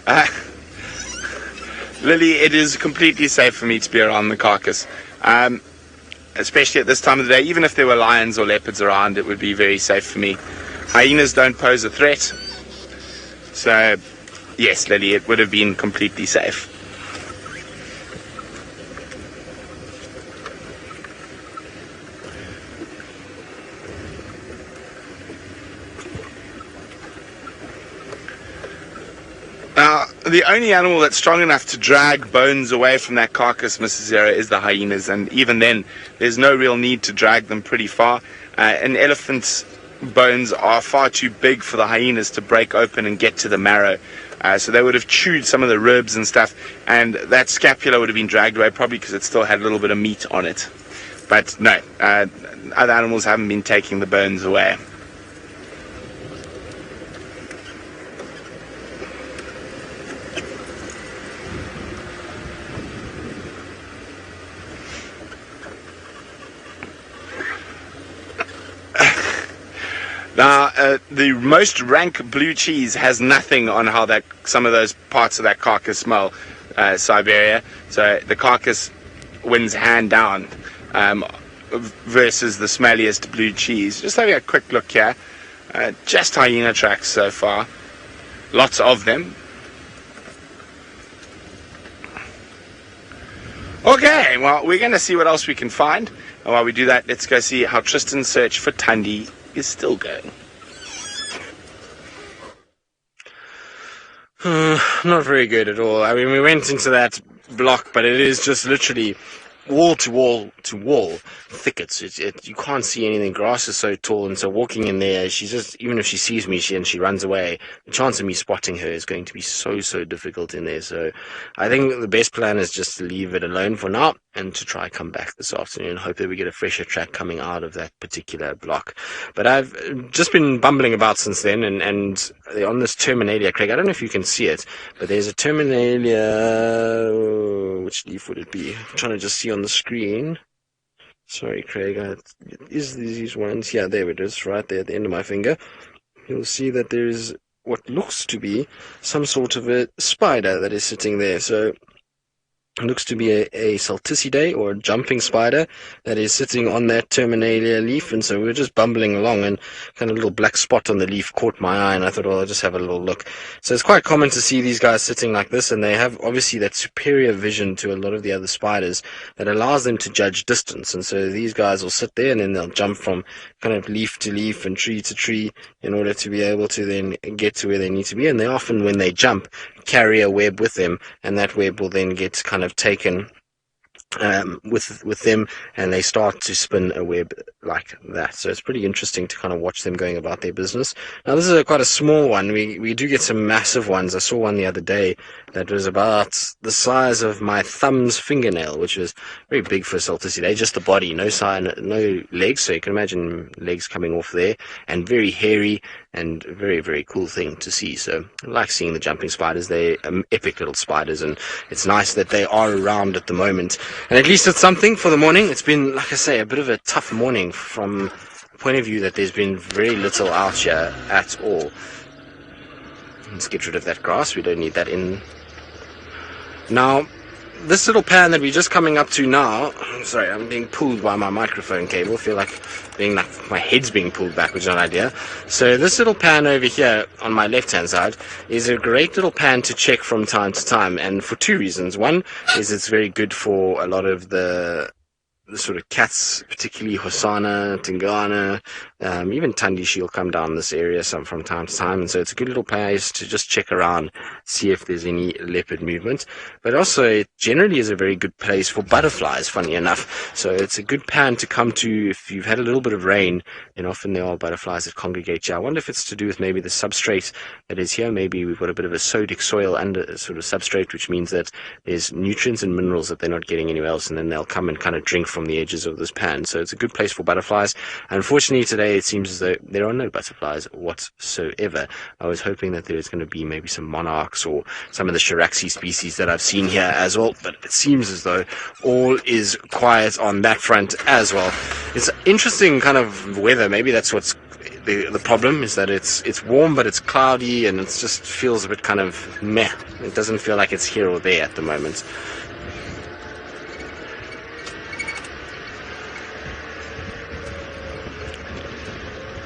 Uh, Lily, it is completely safe for me to be around the carcass. Especially at this time of the day. Even if there were lions or leopards around, it would be very safe for me. Hyenas don't pose a threat. So, yes, Lily, it would have been completely safe. Now, the only animal that's strong enough to drag bones away from that carcass, Mrs. Zera, is the hyenas, and even then, there's no real need to drag them pretty far. An elephant's bones are far too big for the hyenas to break open and get to the marrow, so they would have chewed some of the ribs and stuff, and that scapula would have been dragged away, probably because it still had a little bit of meat on it. But no, other animals haven't been taking the bones away. Now, the most rank blue cheese has nothing on how some of those parts of that carcass smell, Siberia. So the carcass wins hand down versus the smelliest blue cheese. Just having a quick look here. Just hyena tracks so far. Lots of them. Okay, well, we're going to see what else we can find. And while we do that, let's go see how Tristan's search for Tundi is still going. Not very good at all. I mean, we went into that block, but it is just literally wall to wall to wall thickets. You can't see anything. Grass is so tall, and so walking in there, she's just, even if she sees me and she runs away, the chance of me spotting her is going to be so difficult in there. So I think the best plan is just to leave it alone for now and to try come back this afternoon and hope that we get a fresher track coming out of that particular block. But I've just been bumbling about since then, and on this Terminalia, Craig, I don't know if you can see it, but there's a Terminalia. Which leaf would it be? I'm trying to just see on the screen. Sorry, Craig. Is these ones? Yeah, there it is, right there at the end of my finger. You'll see that there's what looks to be some sort of a spider that is sitting there. So it looks to be a Salticidae or a jumping spider that is sitting on that Terminalia leaf, and so we were just bumbling along, and kind of a little black spot on the leaf caught my eye, and I thought, well, I'll just have a little look. So it's quite common to see these guys sitting like this, and they have obviously that superior vision to a lot of the other spiders that allows them to judge distance, and so these guys will sit there and then they'll jump from kind of leaf to leaf and tree to tree in order to be able to then get to where they need to be, and they often, when they jump, carry a web with them, and that web will then get kind of taken with them, and they start to spin a web like that. So it's pretty interesting to kind of watch them going about their business. Now this is quite a small one. We do get some massive ones. I saw one the other day that was about the size of my thumb's fingernail, which was very big for a Salticidae. Just the body, no legs, so you can imagine legs coming off there, and very hairy, and very, very cool thing to see. So I like seeing the jumping spiders. They're epic little spiders, and it's nice that they are around at the moment. And at least it's something for the morning. It's been, like I say, a bit of a tough morning from the point of view that there's been very little out here at all. Let's get rid of that grass. We don't need that in. Now, this little pan that we're just coming up to now, sorry, I'm being pulled by my microphone cable. I feel like my head's being pulled back, which is not ideal. So this little pan over here on my left-hand side is a great little pan to check from time to time, and for two reasons. One is it's very good for a lot of the sort of cats, particularly Hosanna, Tingana, even Tundi. She'll come down this area from time to time, and so it's a good little place to just check around, see if there's any leopard movement. But also, it generally is a very good place for butterflies, funny enough. So it's a good pan to come to if you've had a little bit of rain, and often there are butterflies that congregate here. I wonder if it's to do with maybe the substrate that is here. Maybe we've got a bit of a sodic soil under sort of substrate, which means that there's nutrients and minerals that they're not getting anywhere else, and then they'll come and kind of drink from the edges of this pan. So it's a good place for butterflies. Unfortunately, today it seems as though there are no butterflies whatsoever. I was hoping that there's going to be maybe some monarchs or some of the Shiraxi species that I've seen here as well, but it seems as though all is quiet on that front as well. It's interesting kind of weather. Maybe that's what's the problem is that it's warm, but it's cloudy, and it just feels a bit kind of meh. It doesn't feel like it's here or there at the moment.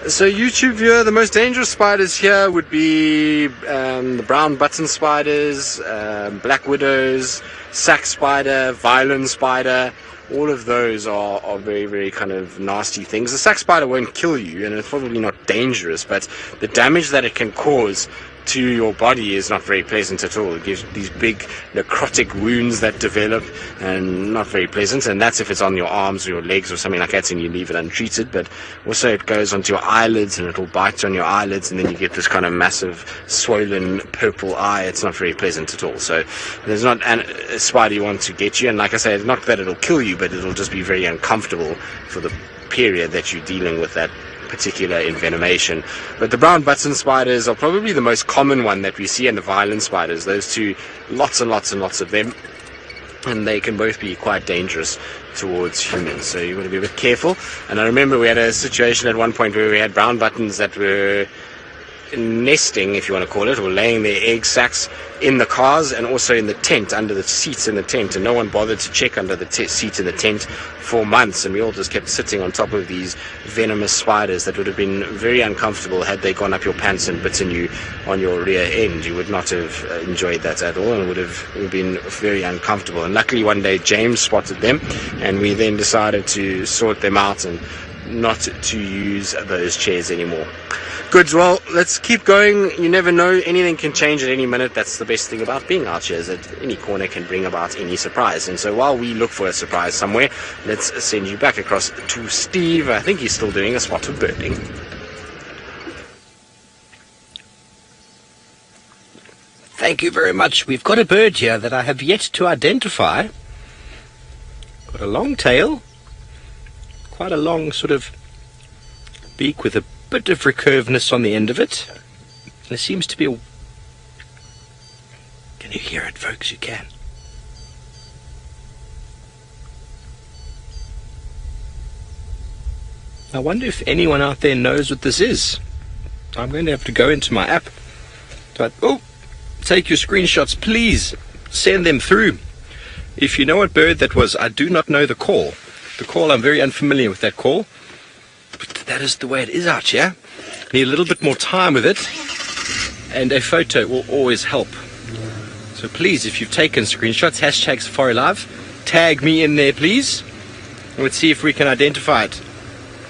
So YouTube viewer, the most dangerous spiders here would be the brown button spiders, black widows, sack spider, violin spider. All of those are very, very kind of nasty things. The sack spider won't kill you, and it's probably not dangerous, but the damage that it can cause to your body is not very pleasant at all. It gives these big necrotic wounds that develop, and not very pleasant. And that's if it's on your arms or your legs or something like that, and you leave it untreated. But also it goes onto your eyelids, and it'll bite on your eyelids, and then you get this kind of massive swollen purple eye. It's not very pleasant at all. So there's not a spider you want to get you. And like I say, it's not that it'll kill you, but it'll just be very uncomfortable for the period that you're dealing with that particular envenomation. But the brown button spiders are probably the most common one that we see, and the violin spiders, those two, lots and lots and lots of them, and they can both be quite dangerous towards humans, so you want to be a bit careful. And I remember we had a situation at one point where we had brown buttons that were nesting, if you want to call it, or laying their egg sacs in the cars and also in the tent, under the seats in the tent, and no one bothered to check under the seat in the tent for months, and we all just kept sitting on top of these venomous spiders that would have been very uncomfortable had they gone up your pants and bitten you on your rear end. You would not have enjoyed that at all, and it would have been very uncomfortable. And luckily one day James spotted them, and we then decided to sort them out and not to use those chairs anymore. Good, well, let's keep going. You never know, anything can change at any minute. That's the best thing about being out here, is that any corner can bring about any surprise. And so while we look for a surprise somewhere, let's send you back across to Steve. I think he's still doing a spot of birding. Thank you very much. We've got a bird here that I have yet to identify. Got a long tail, quite a long sort of beak with a bit of recurvedness on the end of it. There seems to be a... Can you hear it, folks? You can. I wonder if anyone out there knows what this is. I'm going to have to go into my app. But, take your screenshots, please. Send them through. If you know what bird that was, I do not know the call. The call, I'm very unfamiliar with that call. But that is the way it is out here. Need a little bit more time with it, and a photo will always help. So please, if you've taken screenshots, hashtag Safari Live, tag me in there, please. And let's see if we can identify it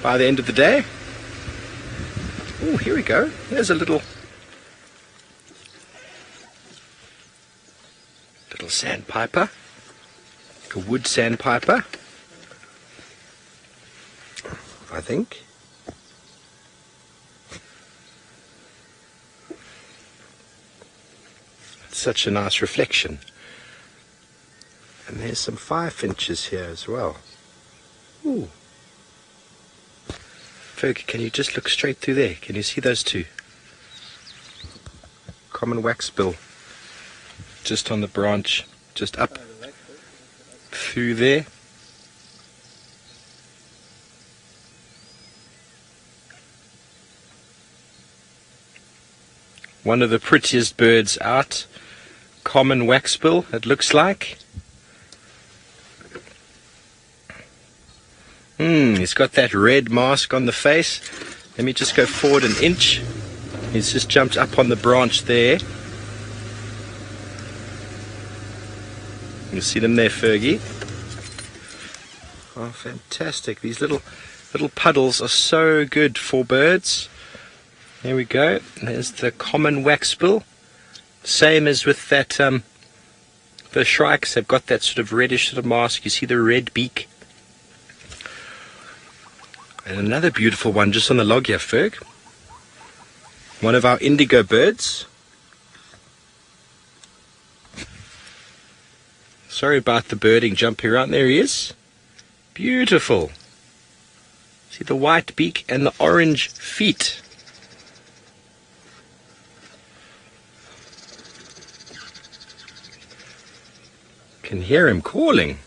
by the end of the day. Oh, here we go. There's a little sandpiper, a wood sandpiper, I think. It's such a nice reflection. And there's some firefinches here as well. Ooh. Ferg, can you just look straight through there? Can you see those two? Common waxbill. Just on the branch, just up through there. One of the prettiest birds out, common waxbill, it looks like. He's got that red mask on the face. Let me just go forward an inch. He's just jumped up on the branch there. You see them there, Fergie? Oh, fantastic. These little puddles are so good for birds. There we go. There's the common waxbill. Same as with that, the shrikes. They've got that sort of reddish sort of mask. You see the red beak. And another beautiful one just on the log here, Ferg. One of our indigo birds. Sorry about the birding jumping around. There he is. Beautiful. See the white beak and the orange feet. Can hear him calling.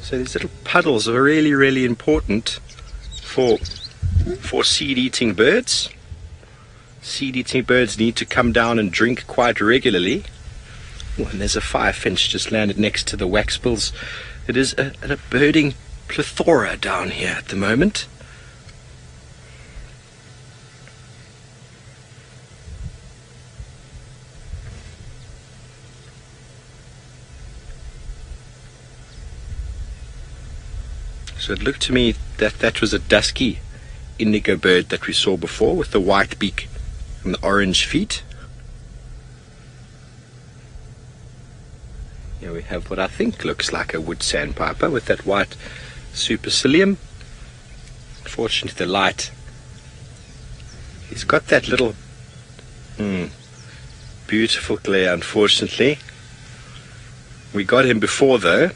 So these little puddles are really, really important for seed-eating birds. Seed-eating birds need to come down and drink quite regularly. Oh, and there's a firefinch just landed next to the waxbills. It is a birding plethora down here at the moment. So it looked to me that that was a dusky indigo bird that we saw before with the white beak and the orange feet. Here we have what I think looks like a wood sandpiper with that white supercilium. Unfortunately, the light, he's got that little beautiful glare. Unfortunately, we got him before though.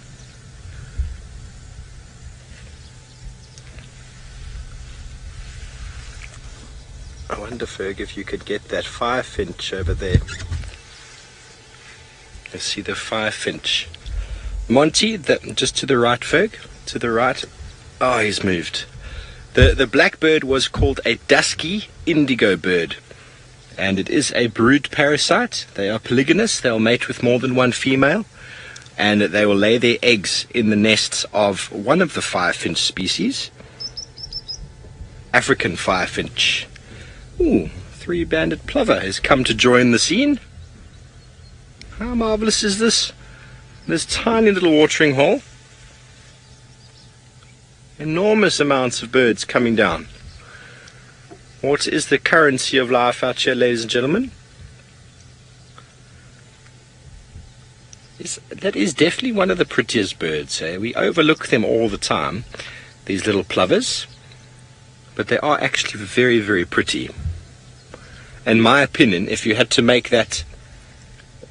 I wonder, Ferg, if you could get that firefinch over there. Let's see the firefinch. Monty, just to the right, Ferg. To the right. Oh, he's moved. The blackbird was called a dusky indigo bird. And it is a brood parasite. They are polygynous. They'll mate with more than one female. And they will lay their eggs in the nests of one of the firefinch species. African firefinch. Ooh, three-banded plover has come to join the scene. How marvelous is this? This tiny little watering hole. Enormous amounts of birds coming down. What is the currency of life out here, ladies and gentlemen? That is definitely one of the prettiest birds. Eh? We overlook them all the time, these little plovers. But they are actually very, very pretty. In my opinion, if you had to make that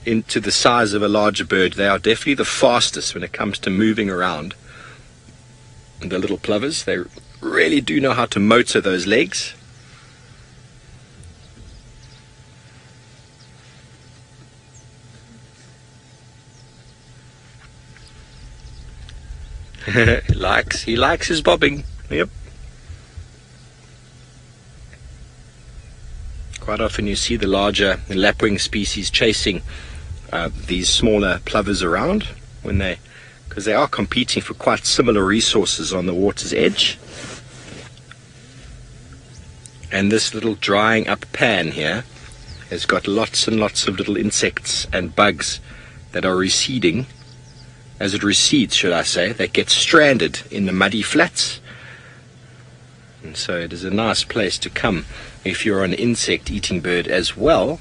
into the size of a larger bird, they are definitely the fastest when it comes to moving around. And the little plovers, they really do know how to motor those legs. He likes his bobbing. Yep. Quite often you see the larger lapwing species chasing these smaller plovers around because they are competing for quite similar resources on the water's edge. And this little drying up pan here has got lots and lots of little insects and bugs that are receding. As it recedes, should I say, they get stranded in the muddy flats. And so it is a nice place to come if you're an insect-eating bird as well.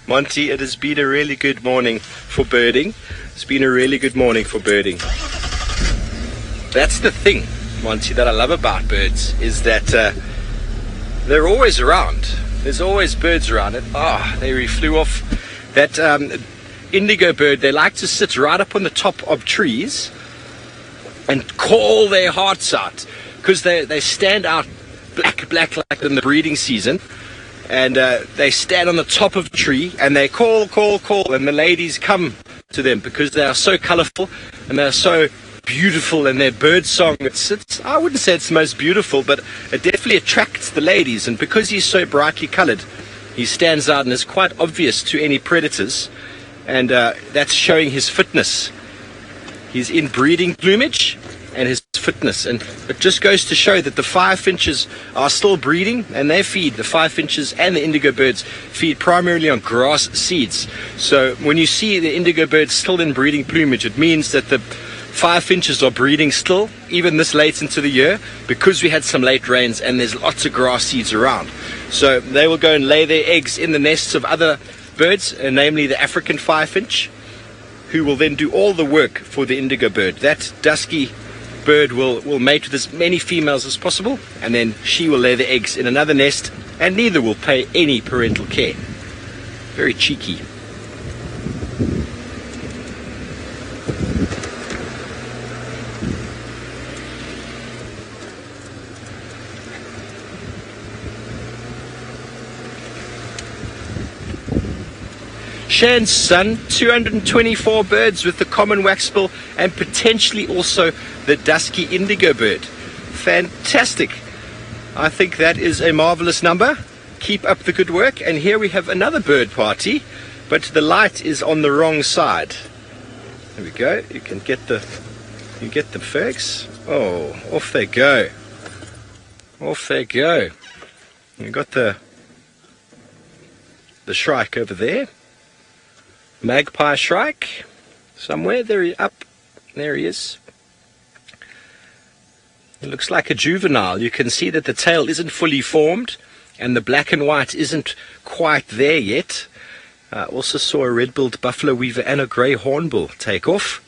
Monty, it has been a really good morning for birding. It's been a really good morning for birding. That's the thing, Monty, that I love about birds, is that they're always around. There's always birds around it. There he flew off. That indigo bird, they like to sit right up on the top of trees and call their hearts out because they stand out black like in the breeding season, and they stand on the top of the tree and they call, and the ladies come to them because they are so colorful and they're so beautiful, and their bird song, I wouldn't say it's the most beautiful, but it definitely attracts the ladies. And because he's so brightly colored, he stands out and is quite obvious to any predators. And that's showing his fitness. He's in breeding plumage and his fitness. And it just goes to show that the firefinches are still breeding, and they feed, the firefinches and the indigo birds feed primarily on grass seeds. So when you see the indigo birds still in breeding plumage, it means that the firefinches are breeding still, even this late into the year, because we had some late rains and there's lots of grass seeds around. So they will go and lay their eggs in the nests of other birds, namely the African firefinch, who will then do all the work for the indigo bird. That dusky bird will mate with as many females as possible, and then she will lay the eggs in another nest, and neither will pay any parental care. Very cheeky. chance, son. 224 birds with the common waxbill and potentially also the dusky indigo bird. Fantastic. I think that is a marvelous number. Keep up the good work. And here we have another bird party, but the light is on the wrong side. There we go. You get the folks. Oh, off they go. Off they go. You got the shrike over there. Magpie shrike. Somewhere. There he up. There he is. It looks like a juvenile. You can see that the tail isn't fully formed and the black and white isn't quite there yet. I also saw a red-billed buffalo weaver and a grey hornbill take off.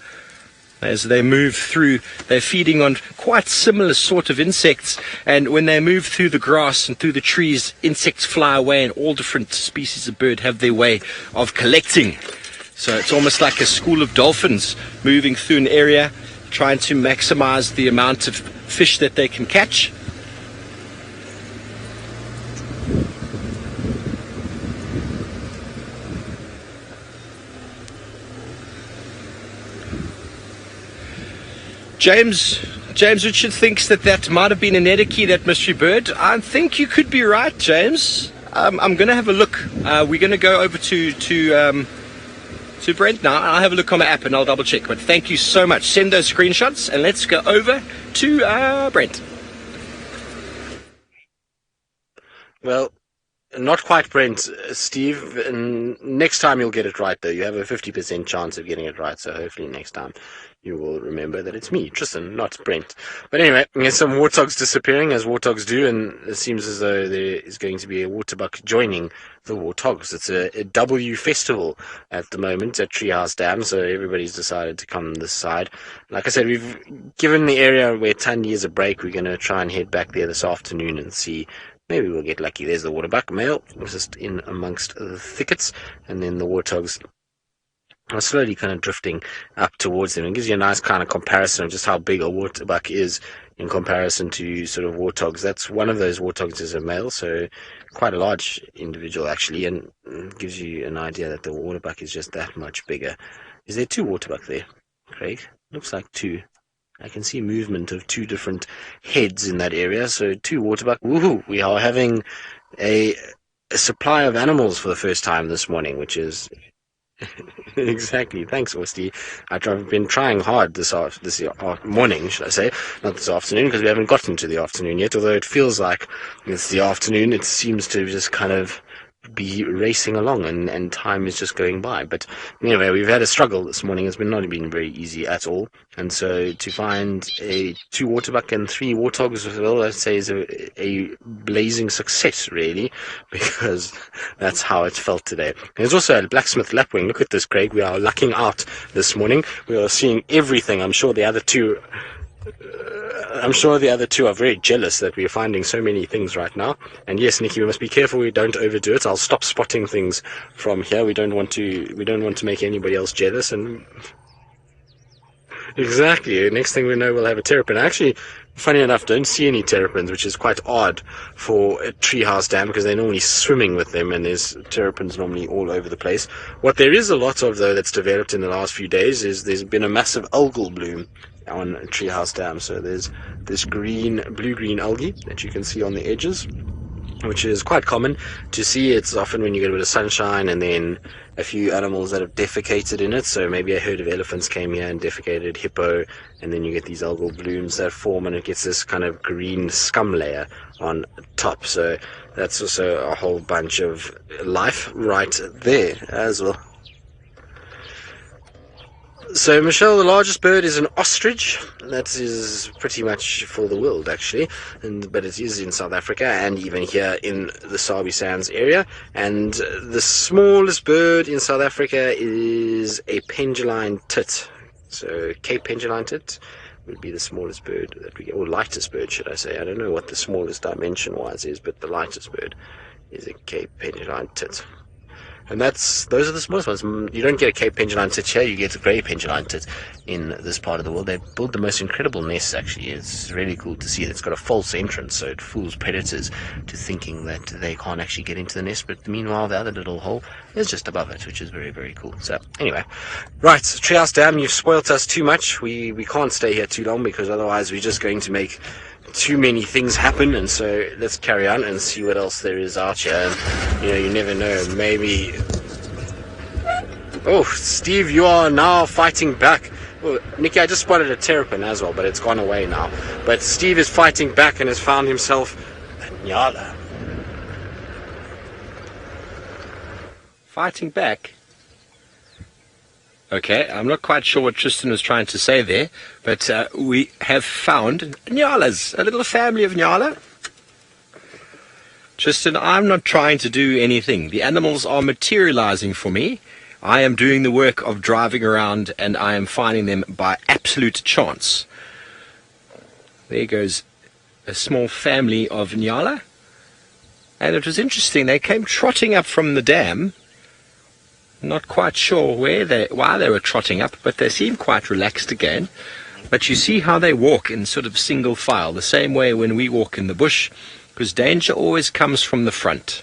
As they move through, they're feeding on quite similar sort of insects, and when they move through the grass and through the trees, insects fly away and all different species of bird have their way of collecting. So it's almost like a school of dolphins moving through an area, trying to maximize the amount of fish that they can catch. James Richard thinks that might have been an edikey, that mystery bird. I think you could be right, James. I'm going to have a look. We're going to go over to Brent now. I'll have a look on my app and I'll double check. But thank you so much. Send those screenshots and let's go over to Brent. Well, not quite Brent, Steve. And next time you'll get it right, though. You have a 50% chance of getting it right, so hopefully next time you will remember that it's me, Tristan, not Brent. But anyway, there's some warthogs disappearing, as warthogs do, and it seems as though there is going to be a waterbuck joining the warthogs. It's a W festival at the moment at Treehouse Dam, so everybody's decided to come this side. Like I said, we've given the area where Tandy is a break. We're going to try and head back there this afternoon and see. Maybe we'll get lucky. There's the waterbuck male, just in amongst the thickets, and then the warthogs are slowly kind of drifting up towards them. It gives you a nice kind of comparison of just how big a waterbuck is in comparison to sort of warthogs. That's one of those warthogs is a male, so quite a large individual actually, and gives you an idea that the waterbuck is just that much bigger. Is there two waterbuck there, Craig? Looks like two. I can see movement of two different heads in that area, so two waterbuck. Woohoo! We are having a supply of animals for the first time this morning, which is exactly. Thanks, Osti. I've been trying hard this morning, should I say, not this afternoon, because we haven't gotten to the afternoon yet. Although it feels like it's the afternoon, it seems to just kind of be racing along, and time is just going by. But anyway, we've had a struggle this morning. It's not been very easy at all, and so to find two waterbuck and three warthogs as well, I'd say is a blazing success, really, because that's how it felt today. There's also a blacksmith lapwing. Look at this, Craig. We are lucking out this morning. We are seeing everything. I'm sure the other two are very jealous that we're finding so many things right now. And yes, Nikki, we must be careful we don't overdo it. I'll stop spotting things from here. We don't want to make anybody else jealous. And exactly, next thing we know, we'll have a terrapin. Actually, funny enough, don't see any terrapins, which is quite odd for a Treehouse Dam, because they're normally swimming with them, and there's terrapins normally all over the place. What there is a lot of, though, that's developed in the last few days is there's been a massive algal bloom on Treehouse Dam. So there's this blue-green algae that you can see on the edges, which is quite common to see. It's often when you get a bit of sunshine and then a few animals that have defecated in it. So maybe a herd of elephants came here and defecated, hippo, and then you get these algal blooms that form, and it gets this kind of green scum layer on top. So that's also a whole bunch of life right there as well. So, Michelle, the largest bird is an ostrich. That is pretty much for the world, actually, but it is in South Africa and even here in the Sabi Sands area. And the smallest bird in South Africa is a penduline tit. So, Cape penduline tit would be the smallest bird that we get, or lightest bird, should I say. I don't know what the smallest dimension-wise is, but the lightest bird is a Cape penduline tit. And those are the smallest ones. You don't get a Cape penduline tit here, you get a grey penduline tit in this part of the world. They build the most incredible nests, actually. It's really cool to see it. It's got a false entrance, so it fools predators to thinking that they can't actually get into the nest, but meanwhile the other little hole is just above it, which is very, very cool. So anyway, right, Treehouse Dam, you've spoilt us too much. We can't stay here too long, because otherwise we're just going to make too many things happen, and so let's carry on and see what else there is out here. And you never know, maybe... Oh, Steve, you are now fighting back. Oh, Nikki, I just spotted a terrapin as well, but it's gone away now. But Steve is fighting back and has found himself a Nyala. Fighting back? Okay, I'm not quite sure what Tristan was trying to say there, but we have found Nyalas, a little family of Nyala. Tristan, I'm not trying to do anything. The animals are materializing for me. I am doing the work of driving around, and I am finding them by absolute chance. There goes a small family of Nyala. And it was interesting, they came trotting up from the dam. Not quite sure why they were trotting up, but they seem quite relaxed again. But you see how they walk in sort of single file, the same way when we walk in the bush, because danger always comes from the front,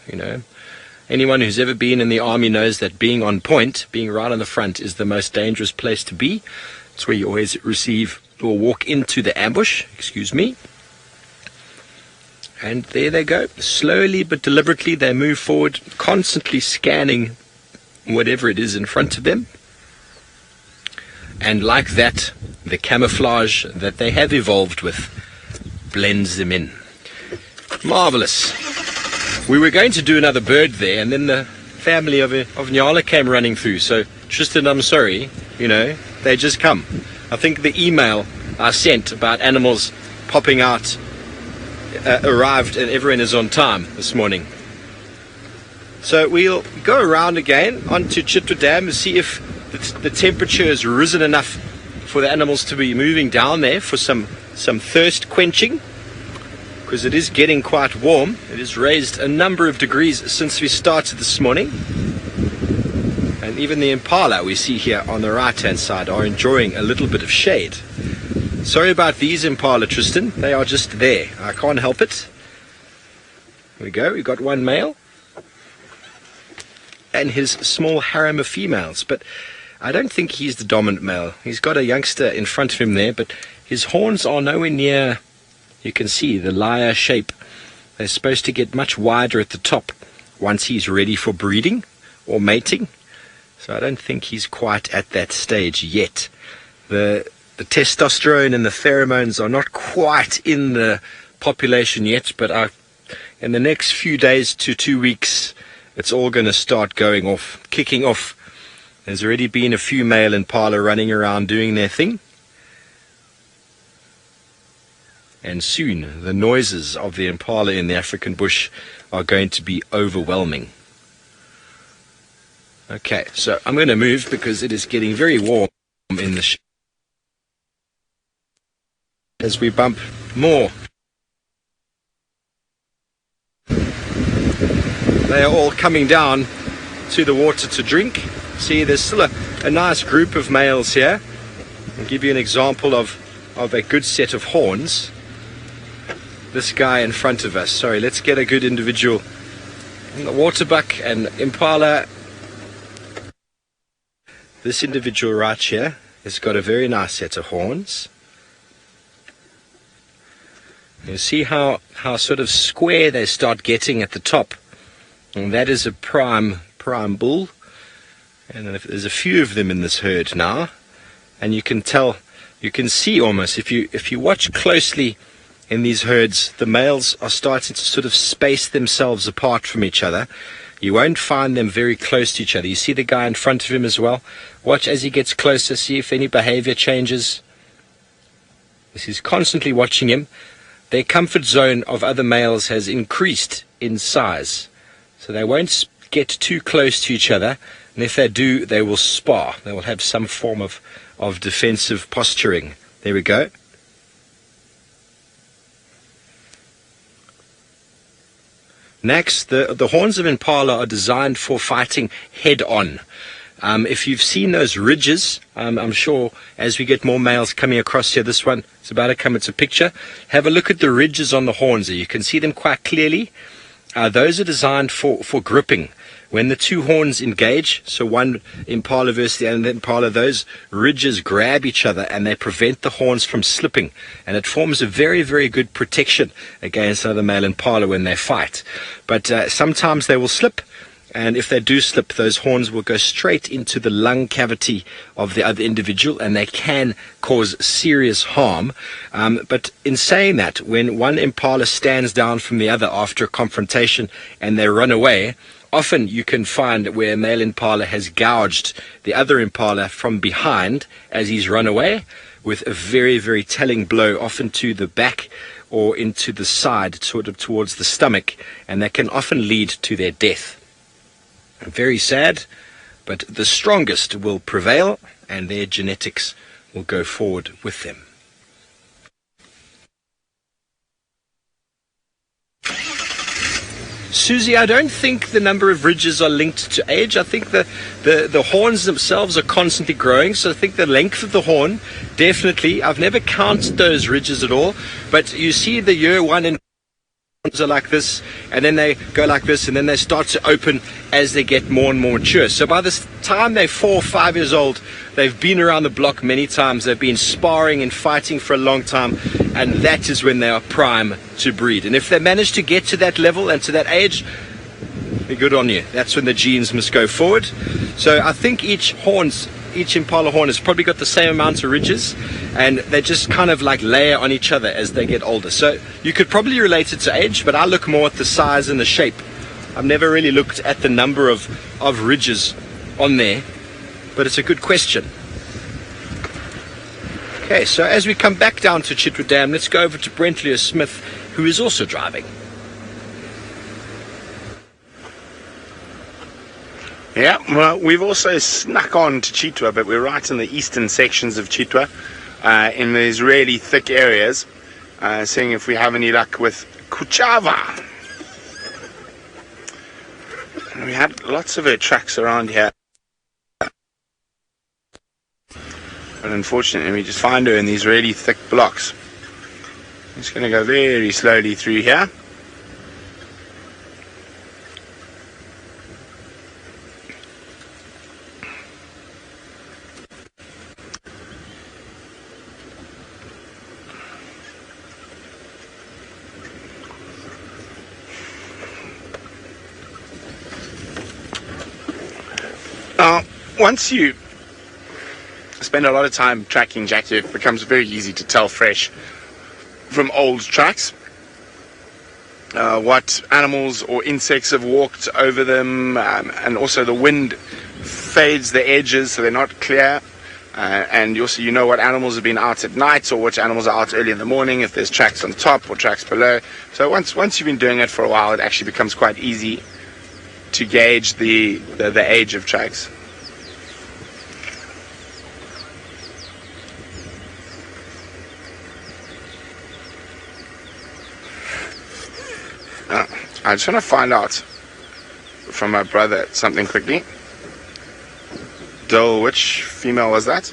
Anyone who's ever been in the army knows that being on point, being right on the front, is the most dangerous place to be. It's where you always receive or walk into the ambush, And there they go. Slowly but deliberately they move forward, constantly scanning whatever it is in front of them. And like that, the camouflage that they have evolved with blends them in. Marvelous. We were going to do another bird there, and then the family of Nyala came running through. So, Tristan, I'm sorry, they just come. I think the email I sent about animals popping out arrived, and everyone is on time this morning. So we'll go around again onto Chitwa Dam and see if the temperature has risen enough for the animals to be moving down there for some thirst quenching, because it is getting quite warm. It has raised a number of degrees since we started this morning. And even the Impala we see here on the right hand side are enjoying a little bit of shade. Sorry about these Impala, Tristan. They are just there. I can't help it. Here we go. We've got one male and his small harem of females, but I don't think he's the dominant male. He's got a youngster in front of him there, but his horns are nowhere near, you can see, the lyre shape. They're supposed to get much wider at the top once he's ready for breeding or mating. So I don't think he's quite at that stage yet. The testosterone and the pheromones are not quite in the population yet, but in the next few days to 2 weeks, it's all going to start kicking off. There's already been a few male Impala running around doing their thing. And soon, the noises of the Impala in the African bush are going to be overwhelming. Okay, so I'm going to move because it is getting very warm in the as we bump more. They are all coming down to the water to drink. See, there's still a nice group of males here. I'll give you an example of a good set of horns. This guy in front of us. Sorry, let's get a good individual. The waterbuck and Impala. This individual right here has got a very nice set of horns. You see how sort of square they start getting at the top. And that is a prime bull. And there's a few of them in this herd now. And you can see almost, if you watch closely in these herds, the males are starting to sort of space themselves apart from each other. You won't find them very close to each other. You see the guy in front of him as well. Watch as he gets closer, see if any behavior changes. This is constantly watching him. Their comfort zone of other males has increased in size. So they won't get too close to each other. And if they do, they will spar. They will have some form of defensive posturing. There we go. Next, the horns of Impala are designed for fighting head-on. If you've seen those ridges, I'm sure as we get more males coming across here, this one is about to come into picture. Have a look at the ridges on the horns there. You can see them quite clearly. Those are designed for gripping. When the two horns engage, so one Impala versus the other Impala, those ridges grab each other and they prevent the horns from slipping. And it forms a very, very good protection against other male Impala when they fight. But sometimes they will slip. And if they do slip, those horns will go straight into the lung cavity of the other individual, and they can cause serious harm. But in saying that, when one Impala stands down from the other after a confrontation and they run away, often you can find where a male Impala has gouged the other Impala from behind as he's run away with a very, very telling blow, often to the back or into the side, sort of towards the stomach, and that can often lead to their death. Very sad, but the strongest will prevail and their genetics will go forward with them. Susie, I don't think the number of ridges are linked to age. I think the horns themselves are constantly growing, so I think the length of the horn, definitely. I've never counted those ridges at all, but you see the year one and are like this, and then they go like this, and then they start to open as they get more and more mature. So by this time they're 4 or 5 years old, they've been around the block many times, they've been sparring and fighting for a long time, and that is when they are prime to breed. And if they manage to get to that level and to that age, they're good on you. That's when the genes must go forward. So I think each Impala horn has probably got the same amount of ridges, and they just kind of like layer on each other as they get older. So you could probably relate it to age, but I look more at the size and the shape. I've never really looked at the number of ridges on there, but it's a good question. Okay, so as we come back down to Chitwa Dam, let's go over to Brent Leo Smith, who is also driving. Yeah, well, we've also snuck on to Chitwa, but we're right in the eastern sections of Chitwa, in these really thick areas, seeing if we have any luck with Kuchava. And we had lots of her tracks around here, but unfortunately we just find her in these really thick blocks. I'm just going to go very slowly through here. Once you spend a lot of time tracking jackie, it becomes very easy to tell fresh from old tracks what animals or insects have walked over them, and also the wind fades the edges so they're not clear, and also you know what animals have been out at night or which animals are out early in the morning, if there's tracks on top or tracks below. So once you've been doing it for a while, it actually becomes quite easy to gauge the age of tracks. I just want to find out from my brother something quickly. Dole, which female was that?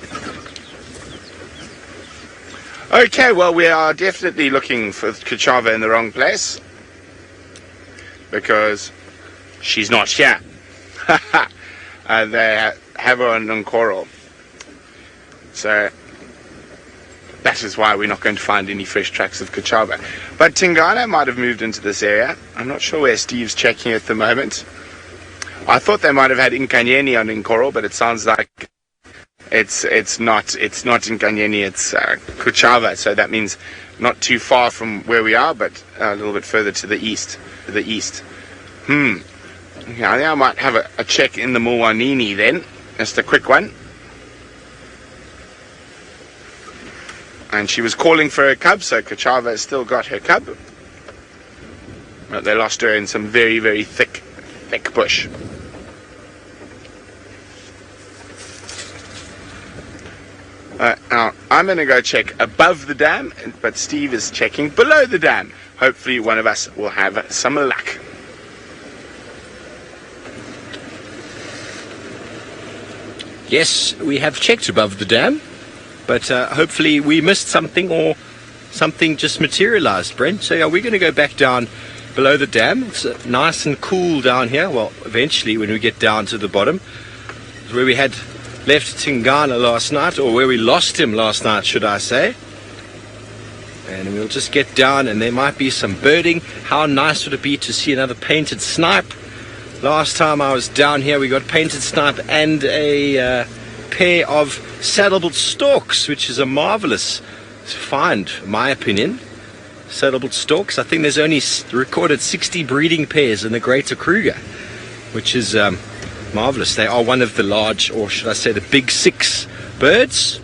Okay, well, we are definitely looking for Kuchava in the wrong place, because she's not here. They have her on Nkoro. So that is why we're not going to find any fresh tracks of Kuchava. But Tingana might have moved into this area. I'm not sure where Steve's checking at the moment. I thought they might have had Nkanyeni on Nkoro, but it sounds like it's not Nkanyeni, it's Kuchava. So that means not too far from where we are, but a little bit further to the east. Okay, I think I might have a check in the Mulwanini then. Just a quick one. And she was calling for her cub, so Kuchava has still got her cub. But they lost her in some very, very thick bush. Now, I'm going to go check above the dam, but Steve is checking below the dam. Hopefully one of us will have some luck. Yes, we have checked above the dam, but hopefully we missed something or something just materialized, Brent. So yeah, we're going to go back down below the dam. It's nice and cool down here. Well, eventually when we get down to the bottom, where we had left Tingana last night, or where we lost him last night, should I say. And we'll just get down, and there might be some birding. How nice would it be to see another painted snipe? Last time I was down here, we got painted snipe and a pair of saddlebutt storks, which is a marvelous find, in my opinion. Saddlebutt storks. I think there's only recorded 60 breeding pairs in the greater Kruger, which is marvelous. They are one of the large, or should I say the big 6 birds,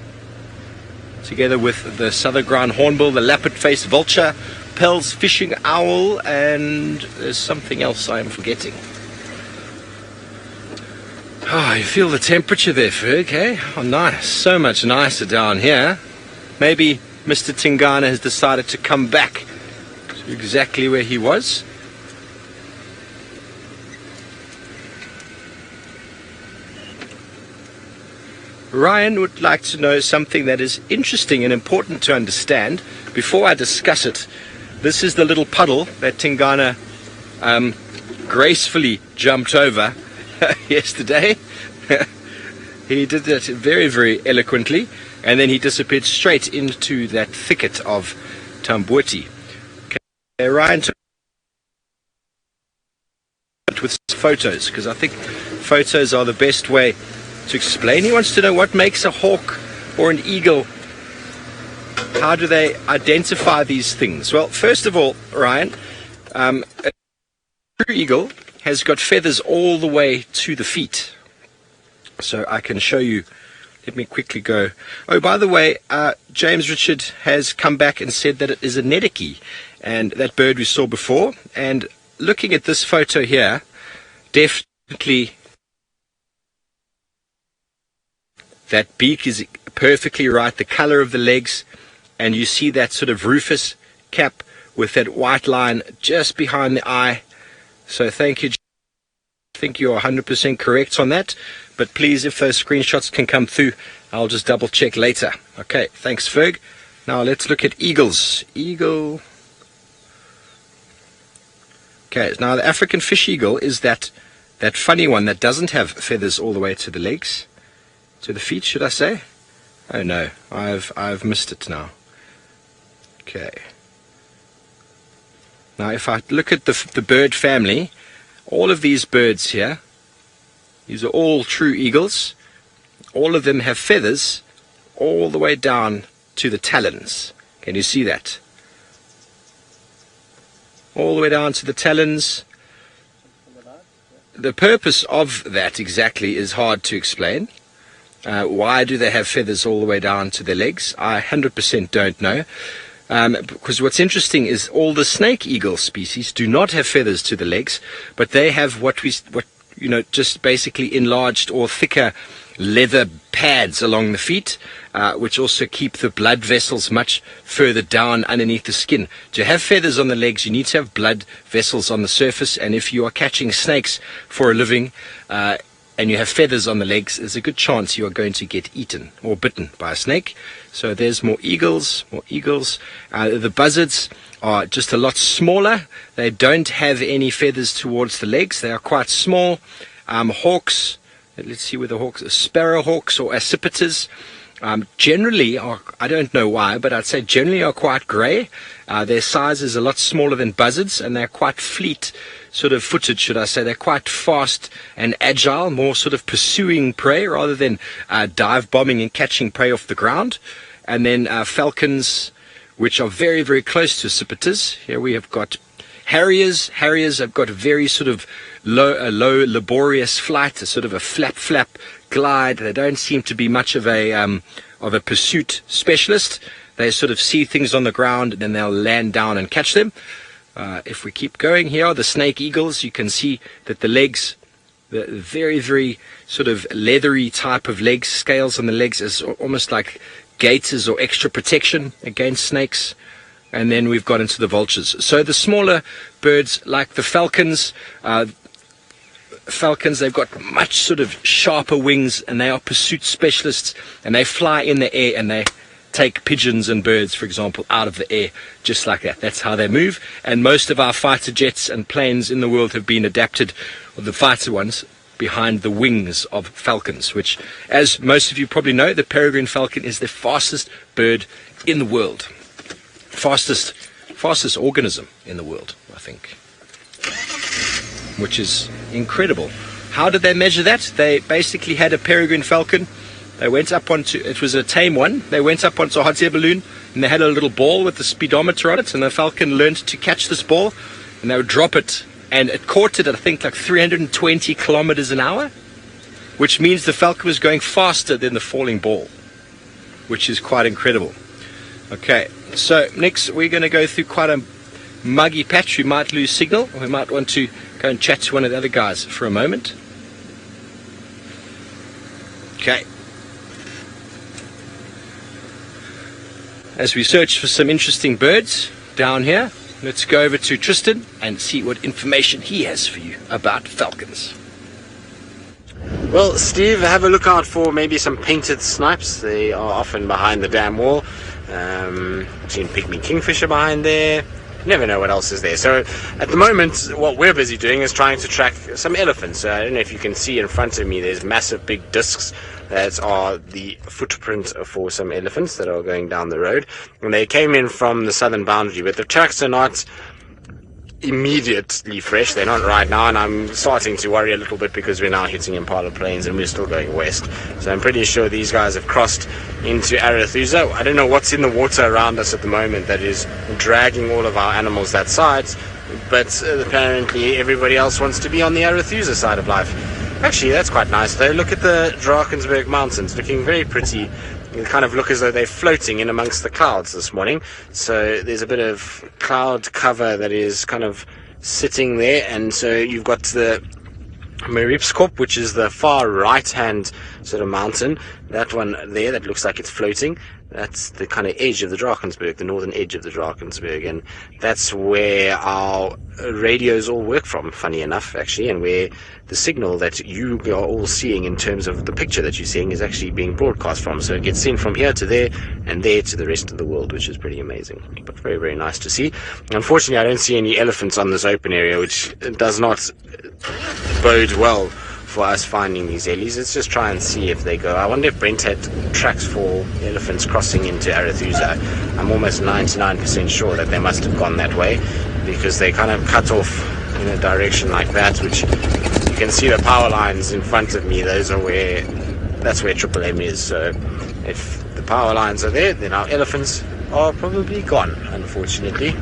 together with the southern ground hornbill, the lappet-faced vulture, Pell's fishing owl, and there's something else I am forgetting. Oh, you feel the temperature there, Ferg, eh? Oh, nice. So much nicer down here. Maybe Mr. Tingana has decided to come back to exactly where he was. Ryan would like to know something that is interesting and important to understand. Before I discuss it, this is the little puddle that Tingana gracefully jumped over yesterday. He did that very, very eloquently, and then he disappeared straight into that thicket of Tambuti. Okay, Ryan took with photos, because I think photos are the best way to explain. He wants to know what makes a hawk or an eagle. How do they identify these things? Well, first of all, Ryan, a true eagle has got feathers all the way to the feet. So I can show you. Let me quickly go. Oh, by the way, James Richard has come back and said that it is a nediki, and that bird we saw before. And looking at this photo here, definitely that beak is perfectly right, the color of the legs, and you see that sort of rufous cap with that white line just behind the eye. So thank you. I think you are 100% correct on that, but please, if those screenshots can come through, I'll just double check later. Okay, thanks, Ferg. Now let's look at eagles. Eagle. Okay, now the African fish eagle is that funny one that doesn't have feathers all the way to the legs. To the feet, should I say? Oh no, I've missed it now. Okay. Now if I look at the bird family, all of these birds here, these are all true eagles. All of them have feathers all the way down to the talons. Can you see that? All the way down to the talons. The purpose of that exactly is hard to explain. Why do they have feathers all the way down to their legs? I 100% don't know. Because what's interesting is all the snake eagle species do not have feathers to the legs, but they have just basically enlarged or thicker leather pads along the feet, which also keep the blood vessels much further down underneath the skin. To have feathers on the legs, you need to have blood vessels on the surface, and if you are catching snakes for a living, and you have feathers on the legs, there's a good chance you are going to get eaten or bitten by a snake. So there's more eagles, the buzzards are just a lot smaller. They don't have any feathers towards the legs. They are quite small. Hawks, let's see where the hawks, sparrowhawks or accipiters, generally are, I don't know why, but I'd say generally are quite grey. Their size is a lot smaller than buzzards, and they're quite fleet sort of footed, should I say. They're quite fast and agile, more sort of pursuing prey rather than dive bombing and catching prey off the ground. And then falcons, which are very, very close to accipiters. Here we have got harriers. Harriers have got a very sort of low laborious flight, a sort of a flap glide. They don't seem to be much of a pursuit specialist. They sort of see things on the ground and then they'll land down and catch them. If we keep going, here are the snake eagles. You can see that the legs, the very, very sort of leathery type of legs, scales on the legs, is almost like gaiters or extra protection against snakes. And then we've got into the vultures. So the smaller birds like the falcons, falcons, they've got much sort of sharper wings, and they are pursuit specialists, and they fly in the air, and they take pigeons and birds, for example, out of the air just like that. That's how they move. And most of our fighter jets and planes in the world have been adapted, or the fighter ones, behind the wings of falcons, which, as most of you probably know, the peregrine falcon is the fastest bird in the world. Fastest organism in the world, I think, which is incredible. How did they measure that? They basically had a peregrine falcon. They went up onto, it was a tame one, they went up onto a hot air balloon, and they had a little ball with the speedometer on it, and the falcon learned to catch this ball, and they would drop it, and it caught it at, I think, like 320 kilometers an hour, which means the falcon was going faster than the falling ball, which is quite incredible. Okay, so next we're going to go through quite a muggy patch. We might lose signal, or we might want to go and chat to one of the other guys for a moment. Okay. As we search for some interesting birds down here, let's go over to Tristan and see what information he has for you about falcons. Well, Steve, have a look out for maybe some painted snipes. They are often behind the dam wall. Seen pygmy kingfisher behind there. You never know what else is there. So at the moment, what we're busy doing is trying to track some elephants. I don't know if you can see in front of me, there's massive big discs that are the footprint for some elephants that are going down the road. And they came in from the southern boundary, but the tracks are not immediately fresh. They're not right now, and I'm starting to worry a little bit because we're now hitting Impala plains and we're still going west. So I'm pretty sure these guys have crossed into Arethusa. I don't know what's in the water around us at the moment that is dragging all of our animals that side, but apparently everybody else wants to be on the Arethusa side of life. Actually, that's quite nice though. Look at the Drakensberg mountains, looking very pretty. They kind of look as though they're floating in amongst the clouds this morning. So there's a bit of cloud cover that is kind of sitting there, and so you've got the Meripskop, which is the far right-hand sort of mountain. That one there, that looks like it's floating. That's the kind of edge of the Drakensberg, the northern edge of the Drakensberg, and that's where our radios all work from, funny enough, actually, and where the signal that you are all seeing in terms of the picture that you're seeing is actually being broadcast from. So it gets sent from here to there and there to the rest of the world, which is pretty amazing, but very, very nice to see. Unfortunately, I don't see any elephants on this open area, which does not bode well for us finding these ellies. Let's just try and see if they go. I wonder if Brent had tracks for elephants crossing into Arethusa. I'm almost 99% sure that they must have gone that way, because they kind of cut off in a direction like that, which you can see the power lines in front of me. That's where Triple M is. So if the power lines are there, then our elephants are probably gone, unfortunately.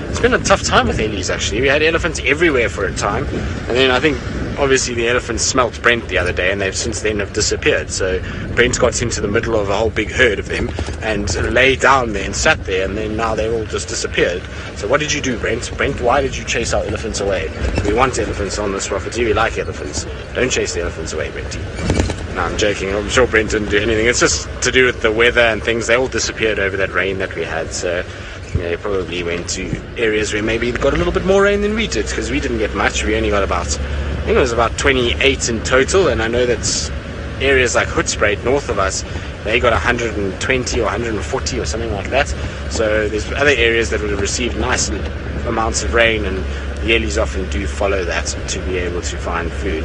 It's been a tough time with ellies, actually. We had elephants everywhere for a time, and then I think obviously the elephants smelt Brent the other day, and they've since then have disappeared. So Brent got into the middle of a whole big herd of them and lay down there and sat there, and then now they've all just disappeared. So what did you do, Brent? Brent, why did you chase our elephants away? We want elephants on this property. We like elephants. Don't chase the elephants away, Brenty. No, I'm joking. I'm sure Brent didn't do anything. It's just to do with the weather and things. They all disappeared over that rain that we had. So they probably went to areas where maybe got a little bit more rain than we did, because we didn't get much. We only got about, I think it was about 28 in total, and I know that areas like Hoedspruit north of us, they got 120 or 140 or something like that. So there's other areas that would have received nice amounts of rain, and the ellies often do follow that to be able to find food.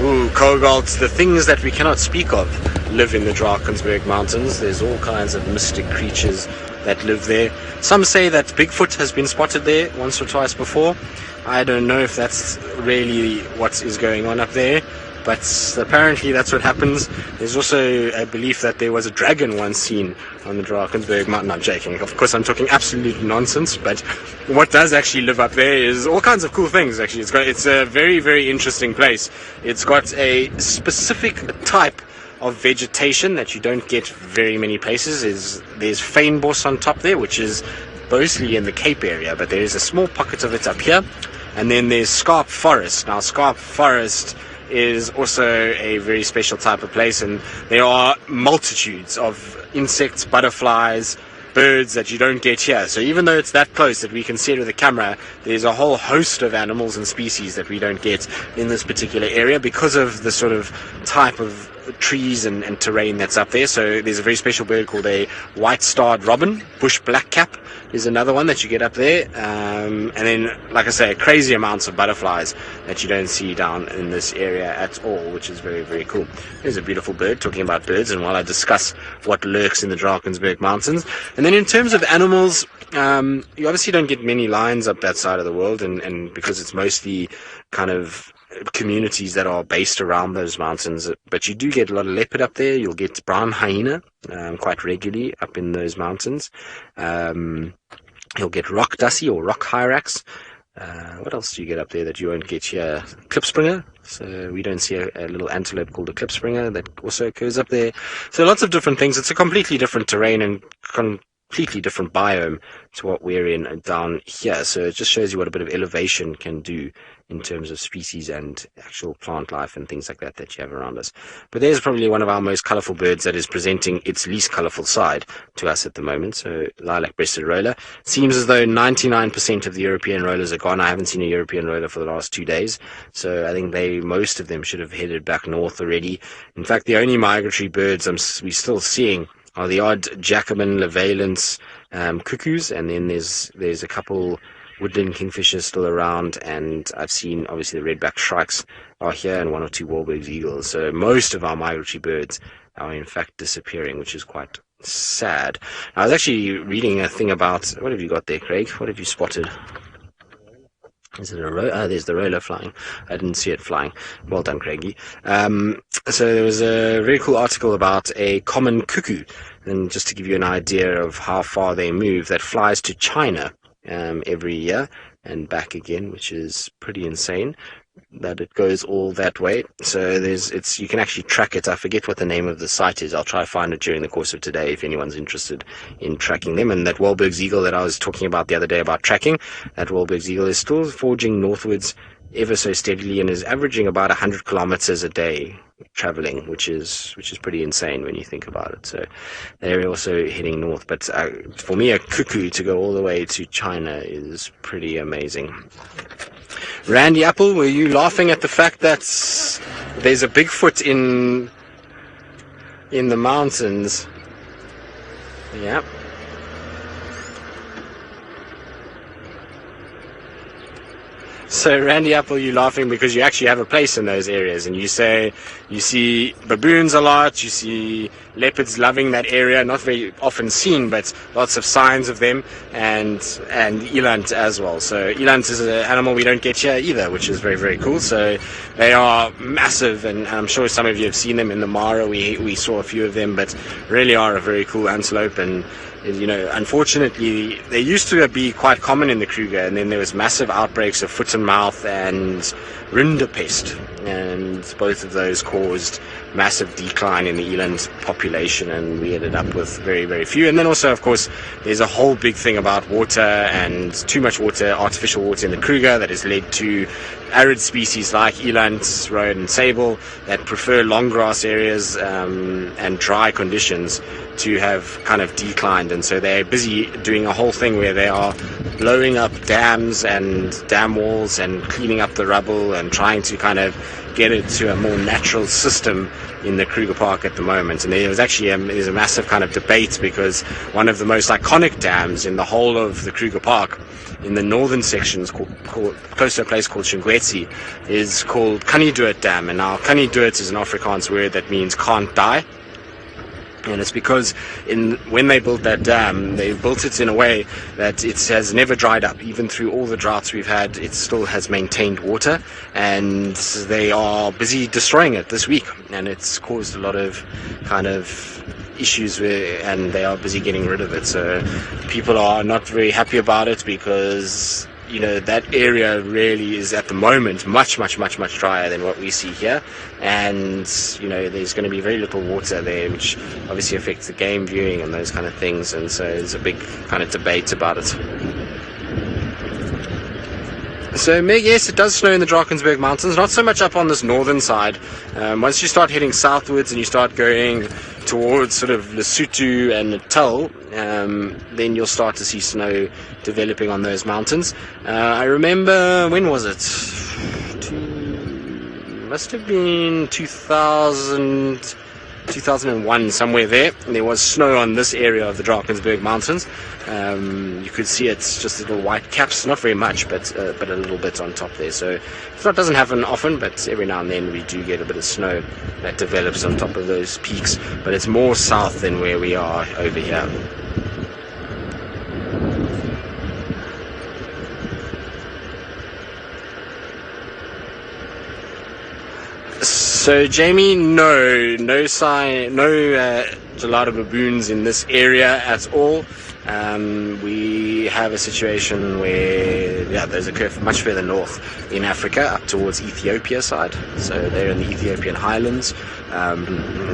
Ooh, Kogalds, the things that we cannot speak of live in the Drakensberg mountains. There's all kinds of mystic creatures that live there. Some say that Bigfoot has been spotted there once or twice before. I don't know if that's really what is going on up there, but apparently that's what happens. There's also a belief that there was a dragon once seen on the Drakensberg mountain. I'm joking. Of course, I'm talking absolute nonsense, but what does actually live up there is all kinds of cool things, actually. It's a very, very interesting place. It's got a specific type of vegetation that you don't get very many places. There's fynbos on top there, which is mostly in the Cape area, but there is a small pocket of it up here. And then there's scarp forest. Now, scarp forest is also a very special type of place, and there are multitudes of insects, butterflies, birds that you don't get here. So even though it's that close that we can see it with a camera, there's a whole host of animals and species that we don't get in this particular area because of the sort of type of trees and terrain that's up there. So there's a very special bird called a white-starred robin. Bush blackcap is another one that you get up there. And then, like I say, crazy amounts of butterflies that you don't see down in this area at all, which is very, very cool. There's a beautiful bird, talking about birds, and while I discuss what lurks in the Drakensberg Mountains. And then in terms of animals, you obviously don't get many lions up that side of the world, and because it's mostly kind of communities that are based around those mountains, but you do get a lot of leopard up there. You'll get brown hyena quite regularly up in those mountains. You'll get rock dussie or rock hyrax. What else do you get up there that you won't get here? Klipspringer. So we don't see a little antelope called a klipspringer that also occurs up there. So lots of different things. It's a completely different terrain and completely different biome to what we're in down here. So it just shows you what a bit of elevation can do in terms of species and actual plant life and things like that you have around us. But there's probably one of our most colourful birds that is presenting its least colourful side to us at the moment. So lilac-breasted roller. Seems as though 99% of the European rollers are gone. I haven't seen a European roller for the last 2 days. So I think most of them should have headed back north already. In fact, the only migratory birds we're still seeing are the odd Jacobin, Levalence, cuckoos, and then there's a couple woodland kingfishers still around, and I've seen obviously the redback shrikes are here and one or two Wahlberg's eagles. So most of our migratory birds are in fact disappearing, which is quite sad. I was actually reading a thing about, what have you got there, Craig? What have you spotted? Is it a roller? There's the roller flying. I didn't see it flying. Well done, Craigie. So there was a very cool article about a common cuckoo, and just to give you an idea of how far they move, that flies to China every year and back again, which is pretty insane that it goes all that way. So you can actually track it. I forget what the name of the site is. I'll try to find it during the course of today if anyone's interested in tracking them. And that Wahlberg's eagle that I was talking about the other day about tracking, that Wahlberg's eagle is still forging northwards ever so steadily and is averaging about 100 kilometers a day traveling, which is pretty insane when you think about it. So they're also heading north. But for me, a cuckoo to go all the way to China is pretty amazing. Randy Apple, were you laughing at the fact that there's a Bigfoot in the mountains? Yeah. So, Randy Apple, you're laughing because you actually have a place in those areas, and you say you see baboons a lot, you see leopards loving that area, not very often seen, but lots of signs of them, and eland as well. So eland is an animal we don't get here either, which is very, very cool. So they are massive, and I'm sure some of you have seen them in the Mara. We saw a few of them, but really are a very cool antelope. And unfortunately, they used to be quite common in the Kruger, and then there was massive outbreaks of foot and mouth and rinderpest, and both of those caused massive decline in the eland population, and we ended up with very, very few. And then also, of course, there's a whole big thing about water and too much water, artificial water in the Kruger, that has led to arid species like eland, roe and sable that prefer long grass areas and dry conditions to have kind of declined. And so they're busy doing a whole thing where they are blowing up dams and dam walls and cleaning up the rubble and trying to kind of get it to a more natural system in the Kruger Park at the moment. And there was actually there's a massive kind of debate, because one of the most iconic dams in the whole of the Kruger Park, in the northern sections, called close to a place called Shingwetsi, is called Kaniduit Dam. And now Kaniduit is an Afrikaans word that means can't die. And it's because when they built that dam, they built it in a way that it has never dried up. Even through all the droughts we've had, it still has maintained water, and they are busy destroying it this week, and it's caused a lot of kind of issues and they are busy getting rid of it. So people are not very happy about it, because that area really is at the moment much drier than what we see here, and there's going to be very little water there, which obviously affects the game viewing and those kind of things. And so there's a big kind of debate about it. So, Meg, yes, it does snow in the Drakensberg Mountains, not so much up on this northern side. Once you start heading southwards and you start going towards sort of Lesotho and Natal, then you'll start to see snow developing on those mountains. I remember, when was it? Must have been 2001, somewhere there. There was snow on this area of the Drakensberg Mountains. You could see it's just little white caps, not very much, but a little bit on top there. So it doesn't happen often, but every now and then we do get a bit of snow that develops on top of those peaks. But it's more south than where we are over here. So, Jamie, no sign, no gelato baboons in this area at all. We have a situation where, there's a curve much further north in Africa, up towards Ethiopia side. So they're in the Ethiopian highlands.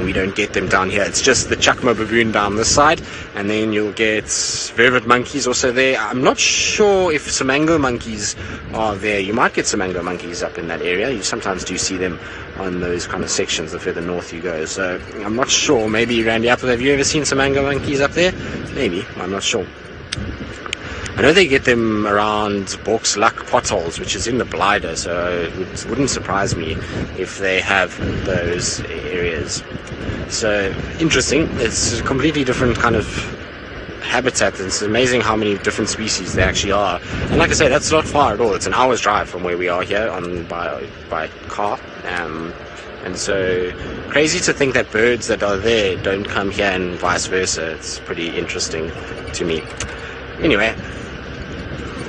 We don't get them down here. It's just the chakma baboon down this side, and then you'll get vervet monkeys also there. I'm not sure if Samango monkeys are there. You might get Samango monkeys up in that area. You sometimes do see them on those kind of sections the further north you go. So I'm not sure. Maybe, Randy Apple, have you ever seen Samango monkeys up there? Maybe. I'm not sure. I know they get them around Borksluk potholes, which is in the Blyder, so it wouldn't surprise me if they have those areas. So, interesting. It's a completely different kind of habitat. It's amazing how many different species there actually are. And like I say, that's not far at all. It's an hour's drive from where we are here by car. And so, crazy to think that birds that are there don't come here and vice versa. It's pretty interesting to me. Anyway,